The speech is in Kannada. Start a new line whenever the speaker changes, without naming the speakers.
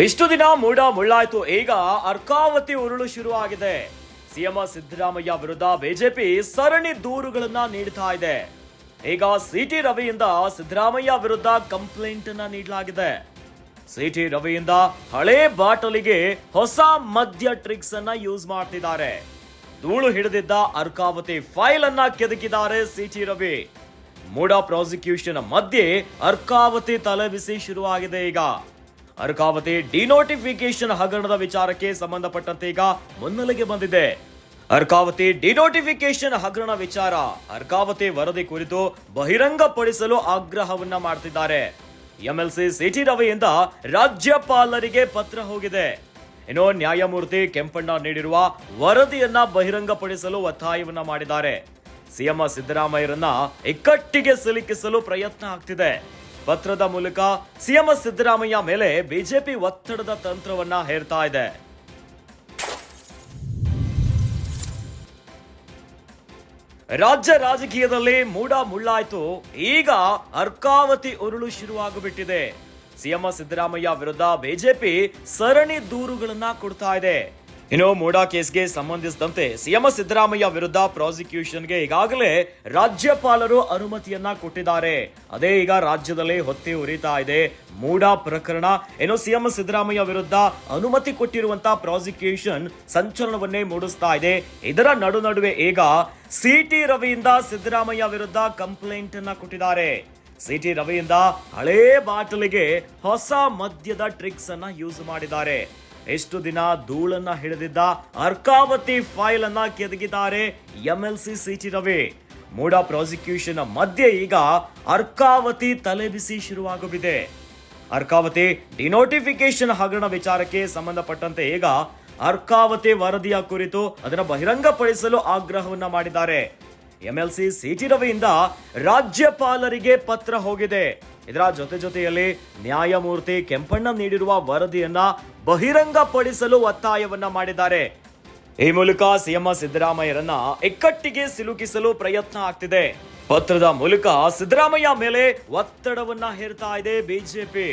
ಇಷ್ಟು ದಿನ ಮೂಡ ಮುಳ್ಳಾಯ್ತು. ಈಗ ಅರ್ಕಾವತಿ ಉರುಳು ಶುರುವಾಗಿದೆ. ಸಿಎಂ ಸಿದ್ದರಾಮಯ್ಯ ವಿರುದ್ಧ ಬಿಜೆಪಿ ಸರಣಿ ದೂರುಗಳನ್ನ ನೀಡ್ತಾ ಇದೆ. ಈಗ ಸಿಟಿ ರವಿಯಿಂದ ಸಿದ್ದರಾಮಯ್ಯ ವಿರುದ್ಧ ಕಂಪ್ಲೇಂಟ್ ಅನ್ನ ನೀಡಲಾಗಿದೆ. ಸಿಟಿ ರವಿಯಿಂದ ಹಳೆ ಬಾಟಲಿಗೆ ಹೊಸ ಮದ್ಯ ಟ್ರಿಕ್ಸ್ ಅನ್ನ ಯೂಸ್ ಮಾಡ್ತಿದ್ದಾರೆ. ಧೂಳು ಹಿಡಿದಿದ್ದ ಅರ್ಕಾವತಿ ಫೈಲ್ ಅನ್ನ ಕೆದಕಿದ್ದಾರೆ ಸಿಟಿ ರವಿ. ಮೂಡ ಪ್ರಾಸಿಕ್ಯೂಷನ್ ಮಧ್ಯೆ ಅರ್ಕಾವತಿ ತಲೆಬಿಸಿ ಶುರುವಾಗಿದೆ. ಈಗ ಅರ್ಕಾವತಿ ಡಿನೋಟಿಫಿಕೇಶನ್ ಹಗರಣದ ವಿಚಾರಕ್ಕೆ ಸಂಬಂಧಪಟ್ಟಂತೆ ಈಗ ಮುನ್ನೆಲೆಗೆ ಬಂದಿದೆ. ಅರ್ಕಾವತಿ ಡಿನೋಟಿಫಿಕೇಶನ್ ಹಗರಣ ವಿಚಾರ, ಅರ್ಕಾವತಿ ವರದಿ ಕುರಿತು ಬಹಿರಂಗಪಡಿಸಲು ಆಗ್ರಹವನ್ನ ಮಾಡ್ತಿದ್ದಾರೆ. ಎಂಎಲ್ಸಿ ಸಿಟಿ ರವಿಯಿಂದ ರಾಜ್ಯಪಾಲರಿಗೆ ಪತ್ರ ಹೋಗಿದೆ. ಇನ್ನು ನ್ಯಾಯಮೂರ್ತಿ ಕೆಂಪಣ್ಣ ನೀಡಿರುವ ವರದಿಯನ್ನ ಬಹಿರಂಗಪಡಿಸಲು ಒತ್ತಾಯವನ್ನ ಮಾಡಿದ್ದಾರೆ. ಸಿಎಂ ಸಿದ್ದರಾಮಯ್ಯರನ್ನ ಇಕ್ಕಟ್ಟಿಗೆ ಸಿಲುಕಿಸಲು ಪ್ರಯತ್ನ ಆಗ್ತಿದೆ. ಪತ್ರದ ಮೂಲಕ ಸಿಎಂ ಸಿದ್ದರಾಮಯ್ಯ ಮೇಲೆ ಬಿಜೆಪಿ ಒತ್ತಡದ ತಂತ್ರವನ್ನ ಹೇರ್ತಾ ಇದೆ. ರಾಜ್ಯ ರಾಜಕೀಯದಲ್ಲಿ ಮೂಡ ಮುಳ್ಳಾಯ್ತು. ಈಗ ಅರ್ಕಾವತಿ ಉರುಳು ಶುರುವಾಗುಬಿಟ್ಟಿದೆ. ಸಿಎಂ ಸಿದ್ದರಾಮಯ್ಯ ವಿರುದ್ಧ ಬಿಜೆಪಿ ಸರಣಿ ದೂರುಗಳನ್ನ ಕೊಡ್ತಾ ಇದೆ. ಇನ್ನು ಮೂಡಾ ಕೇಸ್ಗೆ ಸಂಬಂಧಿಸಿದಂತೆ ಸಿಎಂ ಸಿದ್ದರಾಮಯ್ಯ ವಿರುದ್ಧ ಪ್ರಾಸಿಕ್ಯೂಷನ್ಗೆ ಈಗಾಗಲೇ ರಾಜ್ಯಪಾಲರು ಅನುಮತಿಯನ್ನ ಕೊಟ್ಟಿದ್ದಾರೆ. ಅದೇ ಈಗ ರಾಜ್ಯದಲ್ಲಿ ಹೊತ್ತಿ ಉರಿತಾ ಇದೆ ಮೂಡಾ ಪ್ರಕರಣ. ಇನ್ನು ಸಿಎಂ ಸಿದ್ದರಾಮಯ್ಯ ವಿರುದ್ಧ ಅನುಮತಿ ಕೊಟ್ಟಿರುವಂತಹ ಪ್ರಾಸಿಕ್ಯೂಷನ್ ಸಂಚಲನವನ್ನೇ ಮೂಡಿಸ್ತಾ ಇದೆ. ಇದರ ನಡುವೆ ಈಗ ಸಿಟಿ ರವಿಯಿಂದ ಸಿದ್ದರಾಮಯ್ಯ ವಿರುದ್ಧ ಕಂಪ್ಲೇಂಟ್ ಅನ್ನ ಕೊಟ್ಟಿದ್ದಾರೆ. ಸಿಟಿ ರವಿಯಿಂದ ಹಳೇ ಬಾಟಲಿಗೆ ಹೊಸ ಮದ್ಯದ ಟ್ರಿಕ್ಸ್ ಅನ್ನ ಯೂಸ್ ಮಾಡಿದ್ದಾರೆ. ಎಷ್ಟು ದಿನ ಧೂಳನ್ನ ಹಿಡಿದಿದ್ದ ಅರ್ಕಾವತಿ ಫೈಲ್ ಅನ್ನ ಕೆದಕಿದ್ದಾರೆ MLC C T Ravi. MUDA prosecution ಮಧ್ಯೆ ಈಗ ಅರ್ಕಾವತಿ ತಲೆಬಿಸಿ ಶುರುವಾಗಬಿದೆ. ಅರ್ಕಾವತಿ ಡಿನೋಟಿಫಿಕೇಶನ್ ಹಗರಣ ವಿಚಾರಕ್ಕೆ ಸಂಬಂಧಪಟ್ಟಂತೆ ಈಗ ಅರ್ಕಾವತಿ ವರದಿಯ ಕುರಿತು ಅದನ್ನು ಬಹಿರಂಗಪಡಿಸಲು ಆಗ್ರಹವನ್ನ ಮಾಡಿದ್ದಾರೆ. ಎಂಎಲ್ಸಿ ಸಿಟಿ ರವಿಯಿಂದ ರಾಜ್ಯಪಾಲರಿಗೆ ಪತ್ರ ಹೋಗಿದೆ. ಇದರ ಜೊತೆಯಲ್ಲಿ ನ್ಯಾಯಮೂರ್ತಿ ಕೆಂಪಣ್ಣ ನೀಡಿರುವ ವರದಿಯನ್ನ ಬಹಿರಂಗಪಡಿಸಲು ಒತ್ತಾಯವನ್ನ ಮಾಡಿದ್ದಾರೆ. ಈ ಮೂಲಕ ಸಿಎಂ ಸಿದ್ದರಾಮಯ್ಯರನ್ನ ಇಕ್ಕಟ್ಟಿಗೆ ಸಿಲುಕಿಸಲು ಪ್ರಯತ್ನ ಆಗ್ತಿದೆ. ಪತ್ರದ ಮೂಲಕ ಸಿದ್ದರಾಮಯ್ಯ ಮೇಲೆ ಒತ್ತಡವನ್ನ ಹೇರ್ತಾ ಇದೆ ಬಿಜೆಪಿ.